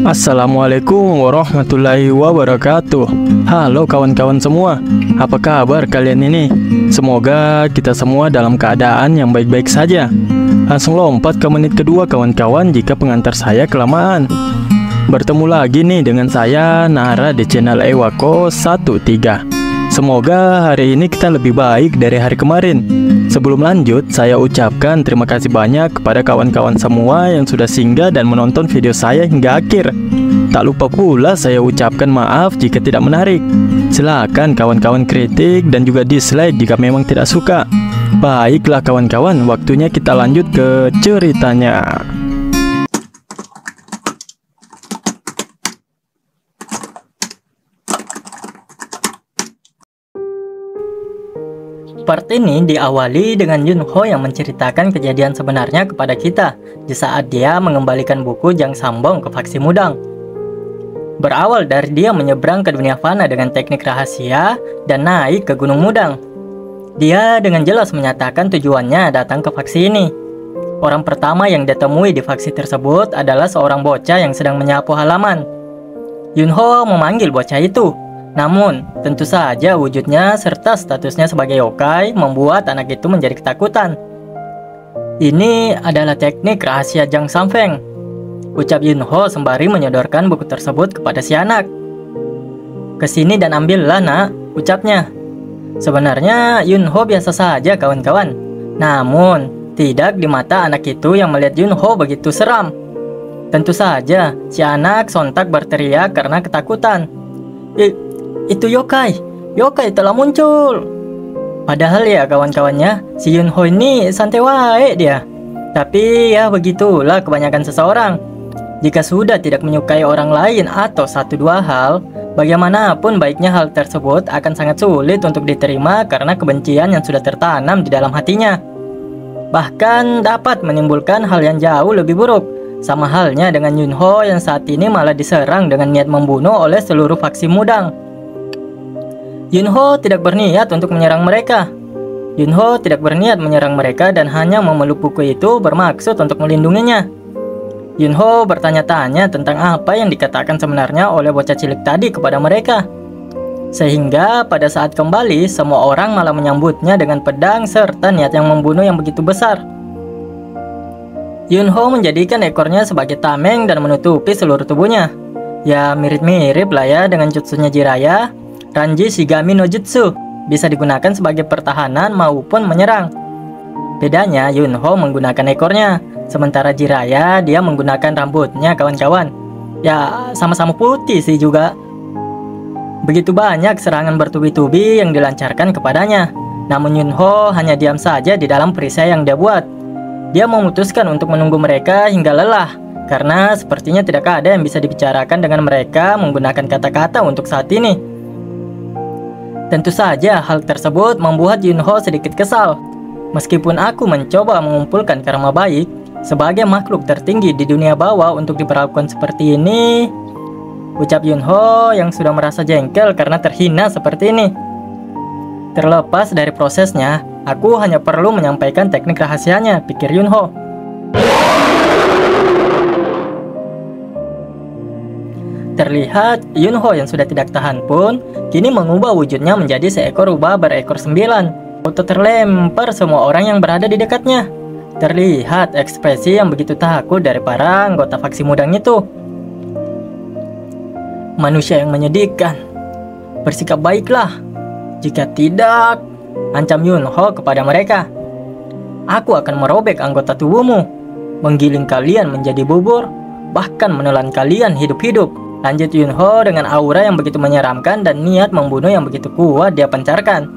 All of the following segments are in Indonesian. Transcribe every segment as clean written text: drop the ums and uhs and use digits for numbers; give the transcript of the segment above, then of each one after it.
Assalamualaikum warahmatullahi wabarakatuh. Halo kawan-kawan semua, apa kabar kalian ini? Semoga kita semua dalam keadaan yang baik-baik saja. Langsung lompat ke menit kedua kawan-kawan jika pengantar saya kelamaan. Bertemu lagi nih dengan saya Nara di channel Ewako 13. Semoga hari ini kita lebih baik dari hari kemarin. Sebelum lanjut, saya ucapkan terima kasih banyak kepada kawan-kawan semua yang sudah singgah dan menonton video saya hingga akhir. Tak lupa pula saya ucapkan maaf jika tidak menarik. Silakan kawan-kawan kritik dan juga dislike jika memang tidak suka. Baiklah kawan-kawan, waktunya kita lanjut ke ceritanya. Part ini diawali dengan Yunho yang menceritakan kejadian sebenarnya kepada kita di saat dia mengembalikan buku Jang Sambong ke faksi Mudang. Berawal dari dia menyeberang ke dunia fana dengan teknik rahasia dan naik ke Gunung Mudang. Dia dengan jelas menyatakan tujuannya datang ke faksi ini. Orang pertama yang ditemui di faksi tersebut adalah seorang bocah yang sedang menyapu halaman. Yunho memanggil bocah itu. Namun, tentu saja wujudnya serta statusnya sebagai yokai membuat anak itu menjadi ketakutan. Ini adalah teknik rahasia Jang Samfeng, ucap Yunho sembari menyodorkan buku tersebut kepada si anak. Kesini dan ambillah nak, ucapnya. Sebenarnya Yunho biasa saja kawan-kawan. Namun, tidak di mata anak itu yang melihat Yunho begitu seram. Tentu saja, si anak sontak berteriak karena ketakutan. Itu yokai, yokai telah muncul. Padahal ya kawan-kawannya, si Yunho ini santai wae dia. Tapi ya begitulah kebanyakan seseorang. Jika sudah tidak menyukai orang lain atau satu dua hal, bagaimanapun baiknya hal tersebut akan sangat sulit untuk diterima karena kebencian yang sudah tertanam di dalam hatinya. Bahkan dapat menimbulkan hal yang jauh lebih buruk. Sama halnya dengan Yunho yang saat ini malah diserang dengan niat membunuh oleh seluruh faksi Mudang. Yunho tidak berniat untuk menyerang mereka. Yunho tidak berniat menyerang mereka dan hanya memeluk buku itu bermaksud untuk melindunginya. Yunho bertanya-tanya tentang apa yang dikatakan sebenarnya oleh bocah cilik tadi kepada mereka. Sehingga pada saat kembali, semua orang malah menyambutnya dengan pedang serta niat yang membunuh yang begitu besar. Yunho menjadikan ekornya sebagai tameng dan menutupi seluruh tubuhnya. Ya mirip-mirip lah ya dengan jutsunya Jiraiya. Ranji Shigami no Jutsu bisa digunakan sebagai pertahanan maupun menyerang. Bedanya Yunho menggunakan ekornya, sementara Jiraiya dia menggunakan rambutnya kawan-kawan. Ya sama-sama putih sih juga. Begitu banyak serangan bertubi-tubi yang dilancarkan kepadanya. Namun Yunho hanya diam saja di dalam perisai yang dia buat. Dia memutuskan untuk menunggu mereka hingga lelah, karena sepertinya tidak ada yang bisa dibicarakan dengan mereka menggunakan kata-kata untuk saat ini. Tentu saja hal tersebut membuat Yunho sedikit kesal. Meskipun aku mencoba mengumpulkan karma baik, sebagai makhluk tertinggi di dunia bawah untuk diperlakukan seperti ini, ucap Yunho yang sudah merasa jengkel karena terhina seperti ini. Terlepas dari prosesnya, aku hanya perlu menyampaikan teknik rahasianya, pikir Yunho. Terlihat Yunho yang sudah tidak tahan pun kini mengubah wujudnya menjadi seekor rubah berekor 9. Auto terlempar semua orang yang berada di dekatnya. Terlihat ekspresi yang begitu takut dari para anggota faksi Mudang itu. Manusia yang menyedihkan. Bersikap baiklah. Jika tidak, ancam Yunho kepada mereka. Aku akan merobek anggota tubuhmu, menggiling kalian menjadi bubur, bahkan menelan kalian hidup-hidup. Lanjut Yunho dengan aura yang begitu menyeramkan dan niat membunuh yang begitu kuat dia pancarkan.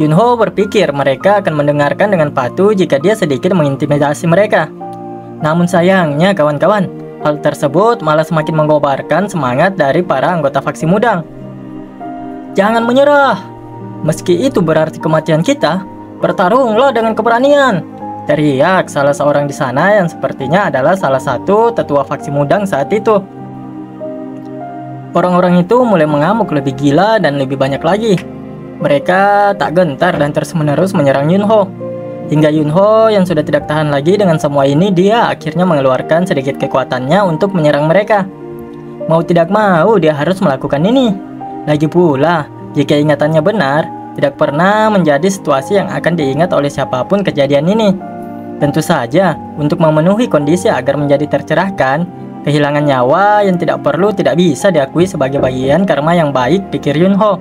Yunho berpikir mereka akan mendengarkan dengan patuh jika dia sedikit mengintimidasi mereka. Namun sayangnya kawan-kawan, hal tersebut malah semakin mengobarkan semangat dari para anggota faksi Mudang. Jangan menyerah. Meski itu berarti kematian kita, bertarunglah dengan keberanian. Teriak salah seorang di sana yang sepertinya adalah salah satu tetua faksi Mudang saat itu. Orang-orang itu mulai mengamuk lebih gila dan lebih banyak lagi. Mereka tak gentar dan terus-menerus menyerang Yunho. Hingga Yunho yang sudah tidak tahan lagi dengan semua ini, dia akhirnya mengeluarkan sedikit kekuatannya untuk menyerang mereka. Mau tidak mau dia harus melakukan ini. Lagi pula, jika ingatannya benar, tidak pernah menjadi situasi yang akan diingat oleh siapapun kejadian ini. Tentu saja, untuk memenuhi kondisi agar menjadi tercerahkan, kehilangan nyawa yang tidak perlu tidak bisa diakui sebagai bagian karma yang baik, pikir Yunho.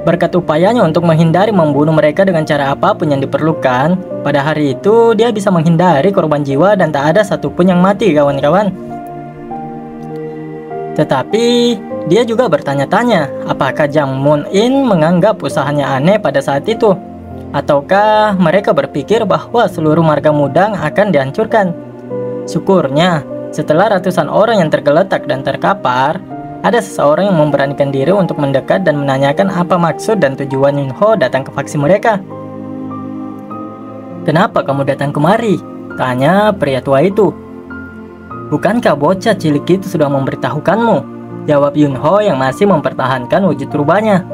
Berkat upayanya untuk menghindari membunuh mereka dengan cara apapun yang diperlukan, pada hari itu dia bisa menghindari korban jiwa dan tak ada satupun yang mati, kawan-kawan. Tetapi, dia juga bertanya-tanya, apakah Jang Moon-in menganggap usahanya aneh pada saat itu? Ataukah mereka berpikir bahwa seluruh marga Mudang akan dihancurkan? Syukurnya, setelah ratusan orang yang tergeletak dan terkapar, ada seseorang yang memberanikan diri untuk mendekat dan menanyakan apa maksud dan tujuan Yunho datang ke faksi mereka. "Kenapa kamu datang kemari?" tanya pria tua itu. "Bukankah bocah cilik itu sudah memberitahukanmu?" jawab Yunho yang masih mempertahankan wujud rubahnya.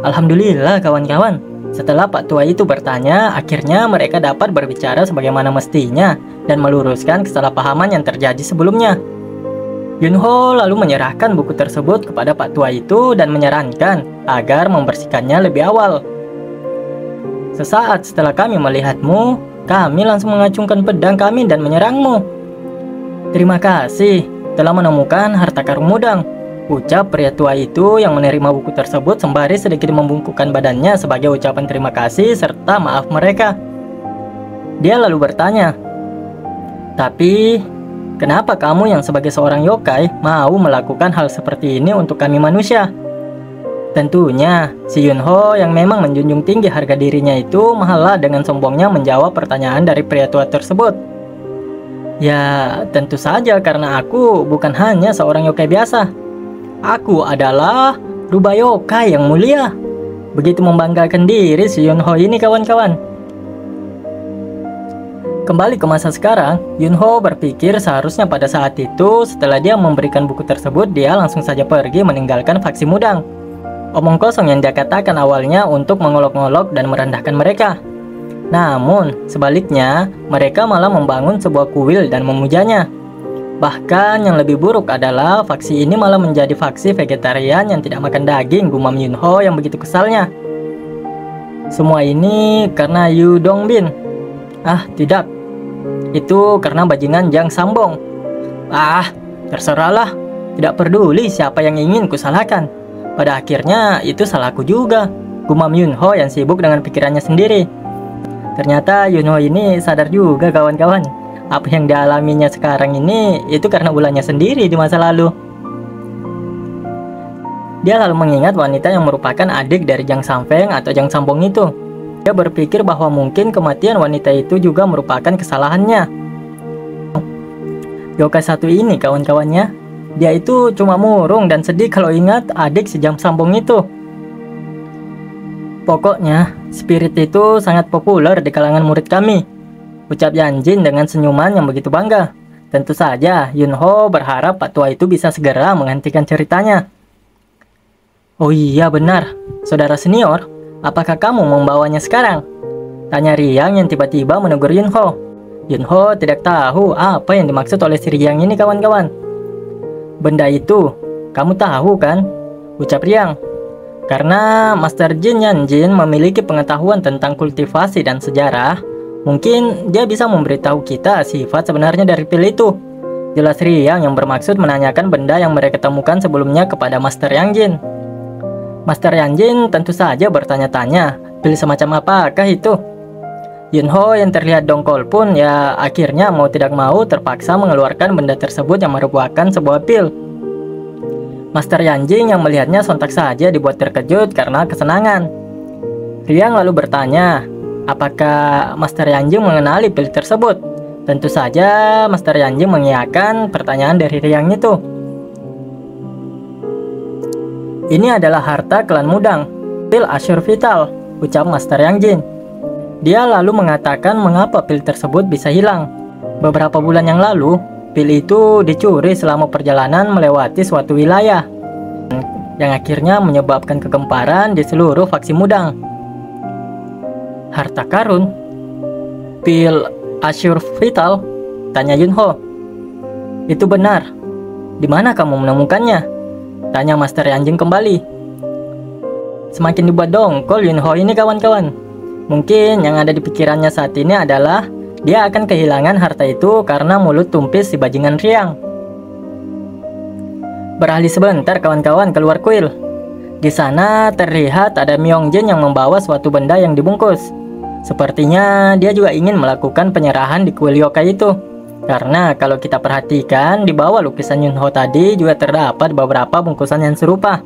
"Alhamdulillah kawan-kawan. Setelah Pak Tua itu bertanya, akhirnya mereka dapat berbicara sebagaimana mestinya dan meluruskan kesalahpahaman yang terjadi sebelumnya." Yunho lalu menyerahkan buku tersebut kepada Pak Tua itu dan menyarankan agar membersihkannya lebih awal. "Sesaat setelah kami melihatmu, kami langsung mengacungkan pedang kami dan menyerangmu. Terima kasih telah menemukan harta karun Mudang," ucap pria tua itu yang menerima buku tersebut sembari sedikit membungkukkan badannya sebagai ucapan terima kasih serta maaf mereka. Dia lalu bertanya, "Tapi, kenapa kamu yang sebagai seorang yokai mau melakukan hal seperti ini untuk kami manusia?" Tentunya, si Yunho yang memang menjunjung tinggi harga dirinya itu malah dengan sombongnya menjawab pertanyaan dari pria tua tersebut. "Ya, tentu saja karena aku bukan hanya seorang yokai biasa. Aku adalah rubah yokai yang mulia." Begitu membanggakan diri si Yunho ini, kawan-kawan. Kembali ke masa sekarang, Yunho berpikir seharusnya pada saat itu setelah dia memberikan buku tersebut, dia langsung saja pergi meninggalkan faksi Mudang. Omong kosong yang dia katakan awalnya untuk mengolok-ngolok dan merendahkan mereka. Namun, sebaliknya, mereka malah membangun sebuah kuil dan memujanya. Bahkan yang lebih buruk adalah faksi ini malah menjadi faksi vegetarian yang tidak makan daging, gumam Yunho yang begitu kesalnya. "Semua ini karena Yu Dongbin." "Ah, tidak. Itu karena bajingan Jang Sambong." "Ah, terserahlah. Tidak peduli siapa yang ingin kusalahkan. Pada akhirnya itu salahku juga," gumam Yunho yang sibuk dengan pikirannya sendiri. Ternyata Yunho ini sadar juga, kawan-kawan. Apa yang dialaminya sekarang ini itu karena ulahnya sendiri di masa lalu. Dia lalu mengingat wanita yang merupakan adik dari Jang Samfeng atau Jang Sambong itu. Dia berpikir bahwa mungkin kematian wanita itu juga merupakan kesalahannya. Yokai satu ini, kawan-kawannya, dia itu cuma murung dan sedih kalau ingat adik si Jang Sambong itu. "Pokoknya, spirit itu sangat populer di kalangan murid kami," ucap Yanjin dengan senyuman yang begitu bangga. Tentu saja, Yunho berharap Pak Tua itu bisa segera menghentikan ceritanya. "Oh iya benar, saudara senior, apakah kamu membawanya sekarang?" tanya Riang yang tiba-tiba menegur Yunho. Yunho tidak tahu apa yang dimaksud oleh si Riang ini, kawan-kawan. "Benda itu, kamu tahu kan?" ucap Riang. Karena Master Jin Yanjin memiliki pengetahuan tentang kultivasi dan sejarah, mungkin dia bisa memberitahu kita sifat sebenarnya dari pil itu. Jelas Riang yang bermaksud menanyakan benda yang mereka temukan sebelumnya kepada Master Yanjin. Master Yanjin tentu saja bertanya-tanya, pil semacam apakah itu? Yunho yang terlihat dongkol pun ya akhirnya mau tidak mau terpaksa mengeluarkan benda tersebut yang merupakan sebuah pil. Master Yanjin yang melihatnya sontak saja dibuat terkejut karena kesenangan. Riang lalu bertanya, apakah Master Yanjin mengenali pil tersebut? Tentu saja Master Yanjin mengiyakan pertanyaan dari Riang itu. "Ini adalah harta klan Mudang, pil Asyur Vital," ucap Master Yanjin. Dia lalu mengatakan mengapa pil tersebut bisa hilang. Beberapa bulan yang lalu, pil itu dicuri selama perjalanan melewati suatu wilayah. yang akhirnya menyebabkan kegemparan di seluruh faksi Mudang. Harta karun? Pil Azure Vital? Tanya Yunho. Itu benar. Di mana kamu menemukannya? Tanya Master Yanjing kembali. Semakin dibuat dongkol Yunho ini kawan-kawan. Mungkin yang ada di pikirannya saat ini adalah dia akan kehilangan harta itu karena mulut tumpis si bajingan Riang. Beralih sebentar kawan-kawan keluar kuil. Di sana terlihat ada Myongjin yang membawa suatu benda yang dibungkus. Sepertinya dia juga ingin melakukan penyerahan di kuil yokai itu. Karena kalau kita perhatikan di bawah lukisan Yunho tadi juga terdapat beberapa bungkusan yang serupa.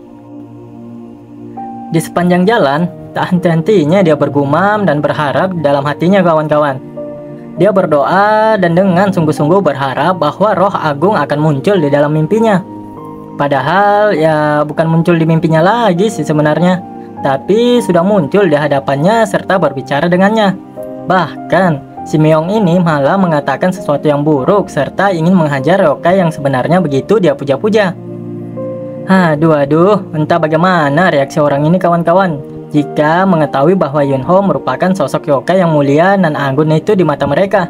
Di sepanjang jalan, tak henti-hentinya dia bergumam dan berharap dalam hatinya kawan-kawan. Dia berdoa dan dengan sungguh-sungguh berharap bahwa roh agung akan muncul di dalam mimpinya. Padahal ya bukan muncul di mimpinya lagi sih sebenarnya, tapi sudah muncul di hadapannya serta berbicara dengannya. Bahkan si Myong ini malah mengatakan sesuatu yang buruk serta ingin menghajar yokai yang sebenarnya begitu dia puja-puja. Aduh, entah bagaimana reaksi orang ini kawan-kawan jika mengetahui bahwa Yunho merupakan sosok yokai yang mulia dan agung itu di mata mereka.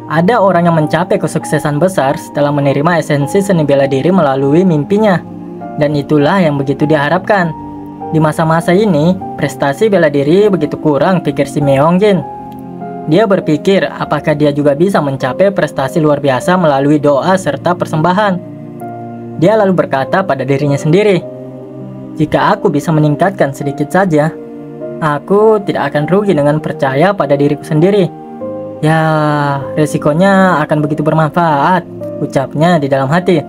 Ada orang yang mencapai kesuksesan besar setelah menerima esensi seni bela diri melalui mimpinya, dan itulah yang begitu diharapkan. Di masa-masa ini, prestasi bela diri begitu kurang, pikir si Myongjin. Dia berpikir apakah dia juga bisa mencapai prestasi luar biasa melalui doa serta persembahan. Dia lalu berkata pada dirinya sendiri, jika aku bisa meningkatkan sedikit saja, aku tidak akan rugi dengan percaya pada diriku sendiri. Ya, resikonya akan begitu bermanfaat, ucapnya di dalam hati.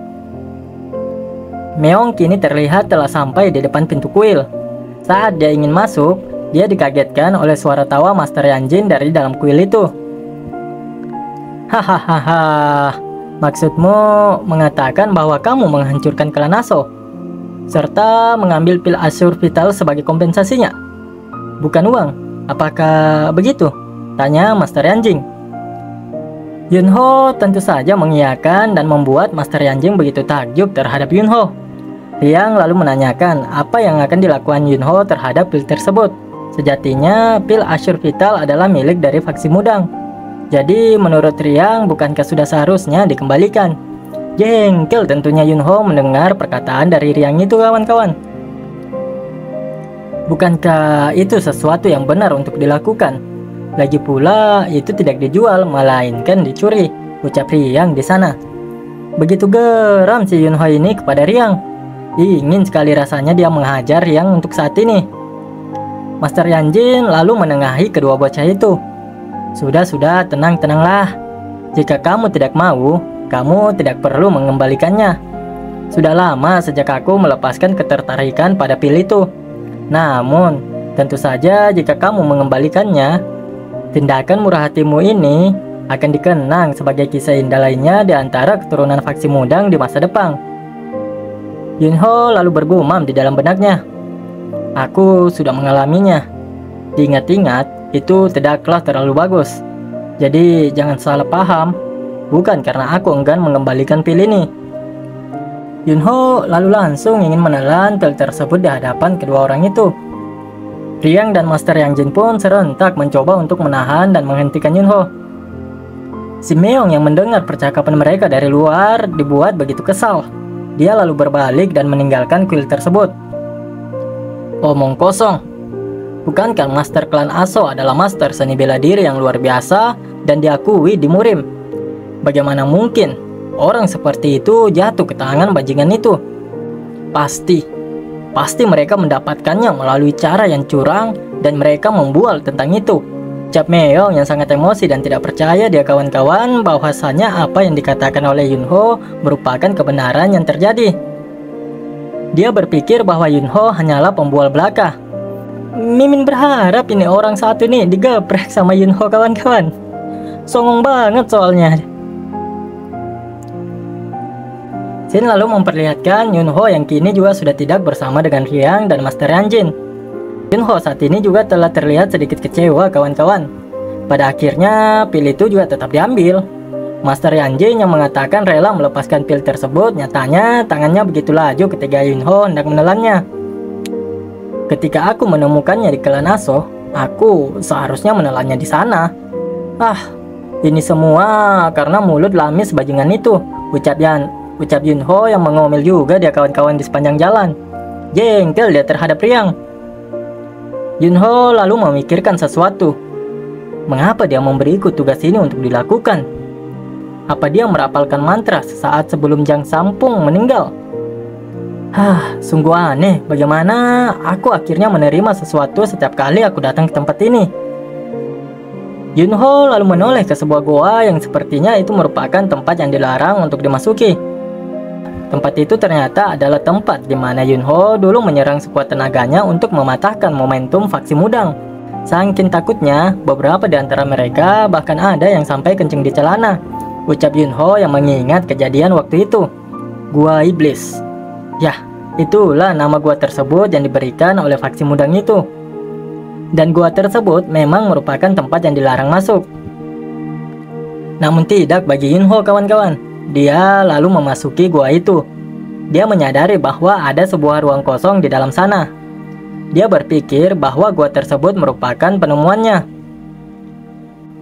Meong kini terlihat telah sampai di depan pintu kuil. Saat dia ingin masuk, dia dikagetkan oleh suara tawa Master Yanjin dari dalam kuil itu. Hahaha, maksudmu mengatakan bahwa kamu menghancurkan klan Aso, serta mengambil pil Azure Vital sebagai kompensasinya? Bukan uang, apakah begitu? Tanya Master Yanjing. Yunho tentu saja mengiyakan dan membuat Master Yanjing begitu takjub terhadap Yunho. Riang lalu menanyakan apa yang akan dilakukan Yunho terhadap pil tersebut. Sejatinya pil Azure Vital adalah milik dari faksi Mudang. Jadi menurut Riang bukankah sudah seharusnya dikembalikan? Jengkel tentunya Yunho mendengar perkataan dari Riang itu kawan-kawan. Bukankah itu sesuatu yang benar untuk dilakukan? Lagi pula itu tidak dijual melainkan dicuri, ucap Riang di sana. Begitu geram si Yunho ini kepada Riang. Ingin sekali rasanya dia menghajar Riang untuk saat ini. Master Yanjin lalu menengahi kedua bocah itu. Sudah, tenang-tenanglah. Jika kamu tidak mau, kamu tidak perlu mengembalikannya. Sudah lama sejak aku melepaskan ketertarikan pada pil itu. Namun, tentu saja jika kamu mengembalikannya, tindakan murah hatimu ini akan dikenang sebagai kisah indah lainnya di antara keturunan faksi Mudang di masa depan. Yunho lalu bergumam di dalam benaknya. Aku sudah mengalaminya. Diingat-ingat, itu tidaklah terlalu bagus. Jadi jangan salah paham. Bukan karena aku enggan mengembalikan pil ini. Yunho lalu langsung ingin menelan pil tersebut di hadapan kedua orang itu. Riang dan Master Yanjin pun serentak mencoba untuk menahan dan menghentikan Yunho. Si Meong yang mendengar percakapan mereka dari luar dibuat begitu kesal. Dia lalu berbalik dan meninggalkan kuil tersebut. Omong kosong. Bukankah Master Klan Aso adalah master seni bela diri yang luar biasa dan diakui di Murim? Bagaimana mungkin orang seperti itu jatuh ke tangan bajingan itu? Pasti mereka mendapatkannya melalui cara yang curang dan mereka membual tentang itu. Ucap Meong yang sangat emosi dan tidak percaya dia kawan-kawan bahwasanya apa yang dikatakan oleh Yunho merupakan kebenaran yang terjadi. Dia berpikir bahwa Yunho hanyalah pembual belaka. Mimin berharap ini orang satu nih digeprek sama Yunho kawan-kawan. Songong banget soalnya. Shin lalu memperlihatkan Yunho yang kini juga sudah tidak bersama dengan Riang dan Master Yanjin. Yunho saat ini juga telah terlihat sedikit kecewa kawan-kawan. Pada akhirnya pil itu juga tetap diambil. Master Yanjin yang mengatakan rela melepaskan pil tersebut, nyatanya tangannya begitu laju ketika Yunho hendak menelannya. Ketika aku menemukannya di klan Aso, aku seharusnya menelannya di sana. Ini semua karena mulut lamis bajingan itu, ucap Yunho yang mengomel juga dia kawan-kawan di sepanjang jalan. Jengkel dia terhadap Riang. Yunho lalu memikirkan sesuatu. Mengapa dia memberiku tugas ini untuk dilakukan? Apa dia merapalkan mantra sesaat sebelum Jang Sampung meninggal? Sungguh aneh bagaimana aku akhirnya menerima sesuatu setiap kali aku datang ke tempat ini. Yunho lalu menoleh ke sebuah goa yang sepertinya itu merupakan tempat yang dilarang untuk dimasuki. Tempat itu ternyata adalah tempat di mana Yunho dulu menyerang sekuat tenaganya untuk mematahkan momentum faksi Mudang. Saking takutnya, beberapa di antara mereka bahkan ada yang sampai kencing di celana, ucap Yunho yang mengingat kejadian waktu itu. Gua Iblis. Yah, itulah nama gua tersebut yang diberikan oleh faksi Mudang itu. Dan gua tersebut memang merupakan tempat yang dilarang masuk. Namun tidak bagi Yunho kawan-kawan. Dia lalu memasuki gua itu. Dia menyadari bahwa ada sebuah ruang kosong di dalam sana. Dia berpikir bahwa gua tersebut merupakan penemuannya.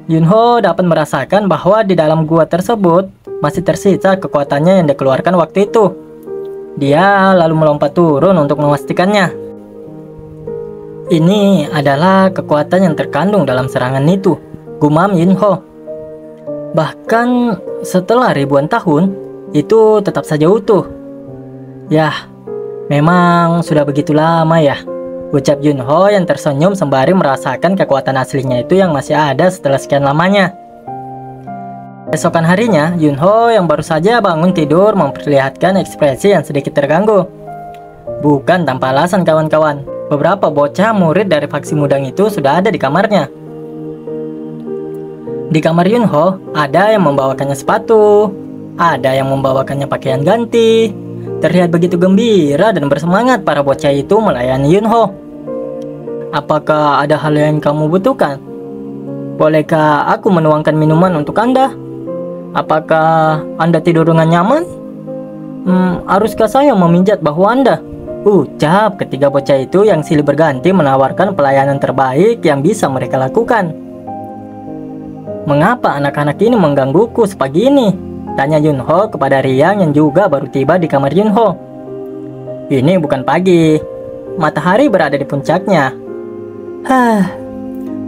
Yunho dapat merasakan bahwa di dalam gua tersebut masih tersisa kekuatannya yang dikeluarkan waktu itu. Dia lalu melompat turun untuk memastikannya. Ini adalah kekuatan yang terkandung dalam serangan itu, gumam Yunho. Bahkan setelah ribuan tahun, itu tetap saja utuh. Yah, memang sudah begitu lama ya, ucap Yunho yang tersenyum sembari merasakan kekuatan aslinya itu yang masih ada setelah sekian lamanya. Esokan harinya, Yunho yang baru saja bangun tidur memperlihatkan ekspresi yang sedikit terganggu. Bukan tanpa alasan kawan-kawan, beberapa bocah murid dari faksi Mudang itu sudah ada di kamarnya. Di kamar Yunho, ada yang membawakannya sepatu, ada yang membawakannya pakaian ganti. Terlihat begitu gembira dan bersemangat para bocah itu melayani Yunho. Apakah ada hal yang kamu butuhkan? Bolehkah aku menuangkan minuman untuk Anda? Apakah Anda tidur dengan nyaman? Haruskah saya memijat bahu Anda? Ucap ketiga bocah itu yang silih berganti menawarkan pelayanan terbaik yang bisa mereka lakukan. Mengapa anak-anak ini menggangguku sepagi ini? Tanya Yunho kepada Riang yang juga baru tiba di kamar Yunho. Ini bukan pagi. Matahari berada di puncaknya.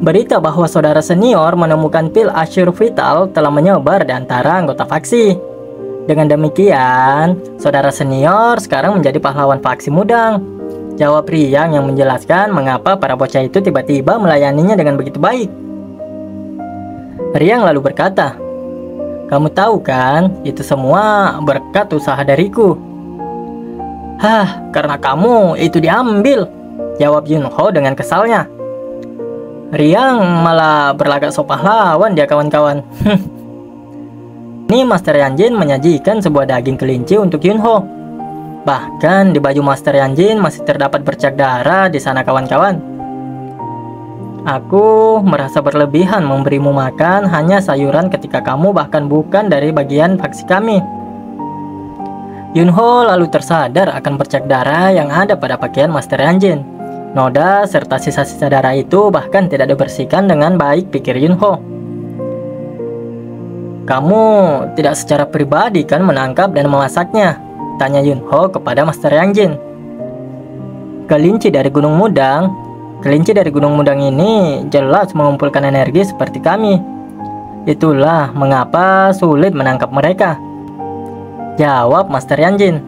Berita bahwa saudara senior menemukan pil Assure Vital telah menyebar di antara anggota faksi. Dengan demikian, saudara senior sekarang menjadi pahlawan faksi Mudang. Jawab Riang yang menjelaskan mengapa para bocah itu tiba-tiba melayaninya dengan begitu baik. Riang lalu berkata, kamu tahu kan, itu semua berkat usaha dariku. Karena kamu itu diambil, jawab Yunho dengan kesalnya. Riang malah berlagak sok pahlawan dia kawan-kawan. Ini Master Yanjin menyajikan sebuah daging kelinci untuk Yunho. Bahkan di baju Master Yanjin masih terdapat bercak darah di sana kawan-kawan. Aku merasa berlebihan memberimu makan hanya sayuran ketika kamu bahkan bukan dari bagian faksi kami. Yunho lalu tersadar akan bercak darah yang ada pada pakaian Master Yanjin. Noda serta sisa-sisa darah itu bahkan tidak dibersihkan dengan baik, pikir Yunho. Kamu tidak secara pribadi kan menangkap dan memasaknya? Tanya Yunho kepada Master Yanjin. Kelinci dari Gunung Mudang ini jelas mengumpulkan energi seperti kami. Itulah mengapa sulit menangkap mereka, jawab Master Yanjin.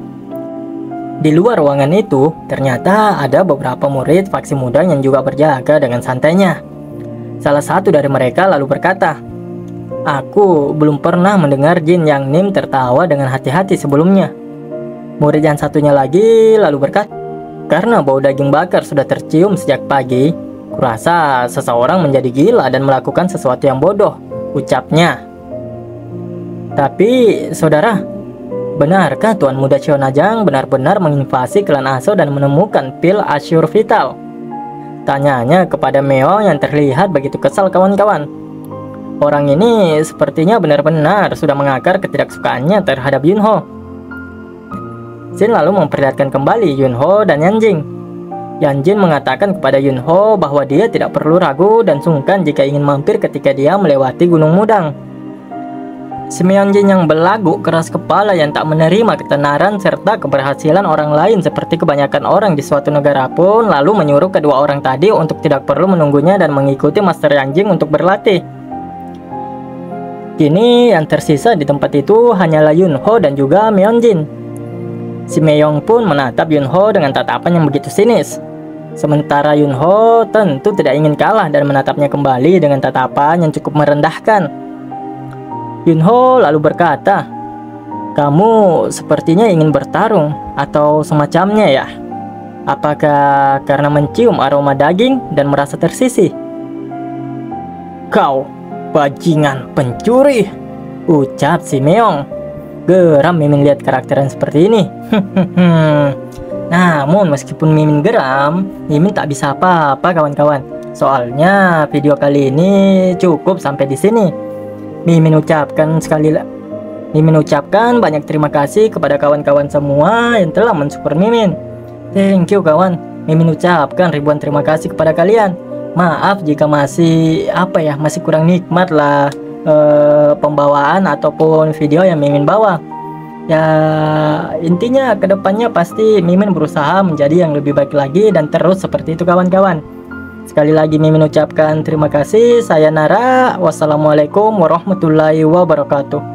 Di luar ruangan itu, ternyata ada beberapa murid faksi Mudang yang juga berjaga dengan santainya. Salah satu dari mereka lalu berkata, aku belum pernah mendengar Jin Yang Nim tertawa dengan hati-hati sebelumnya. Murid yang satunya lagi lalu berkata, karena bau daging bakar sudah tercium sejak pagi, kurasa seseorang menjadi gila dan melakukan sesuatu yang bodoh, ucapnya. Tapi, saudara, benarkah Tuan Muda Sionajang benar-benar menginvasi klan Aso dan menemukan pil Assure Vital? Tanyanya kepada Meo yang terlihat begitu kesal kawan-kawan. Orang ini sepertinya benar-benar sudah mengakar ketidaksukaannya terhadap Yunho. Jin lalu memperlihatkan kembali Yunho dan Yanjing. Yanjin mengatakan kepada Yunho bahwa dia tidak perlu ragu dan sungkan jika ingin mampir ketika dia melewati Gunung Mudang. Si Myeonjin yang belagu keras kepala yang tak menerima ketenaran serta keberhasilan orang lain seperti kebanyakan orang di suatu negara pun lalu menyuruh kedua orang tadi untuk tidak perlu menunggunya dan mengikuti Master Yanjing untuk berlatih. Kini yang tersisa di tempat itu hanyalah Yunho dan juga Myeonjin. Si Myeong pun menatap Yunho dengan tatapan yang begitu sinis. Sementara Yunho tentu tidak ingin kalah dan menatapnya kembali dengan tatapan yang cukup merendahkan. Yunho lalu berkata, "Kamu sepertinya ingin bertarung atau semacamnya ya? Apakah karena mencium aroma daging dan merasa tersisih?" "Kau bajingan pencuri," ucap si Myeong. Geram Mimin lihat karakter yang seperti ini. Namun meskipun Mimin geram, Mimin tak bisa apa-apa kawan-kawan. Soalnya video kali ini cukup sampai di sini. Mimin ucapkan banyak terima kasih kepada kawan-kawan semua yang telah mensupport Mimin. Thank you kawan. Mimin ucapkan ribuan terima kasih kepada kalian. Maaf jika masih kurang nikmat lah pembawaan ataupun video yang Mimin bawa. Ya intinya kedepannya pasti Mimin berusaha menjadi yang lebih baik lagi dan terus seperti itu kawan-kawan. Sekali lagi Mimin ucapkan terima kasih. Saya Nara. Wassalamualaikum warahmatullahi wabarakatuh.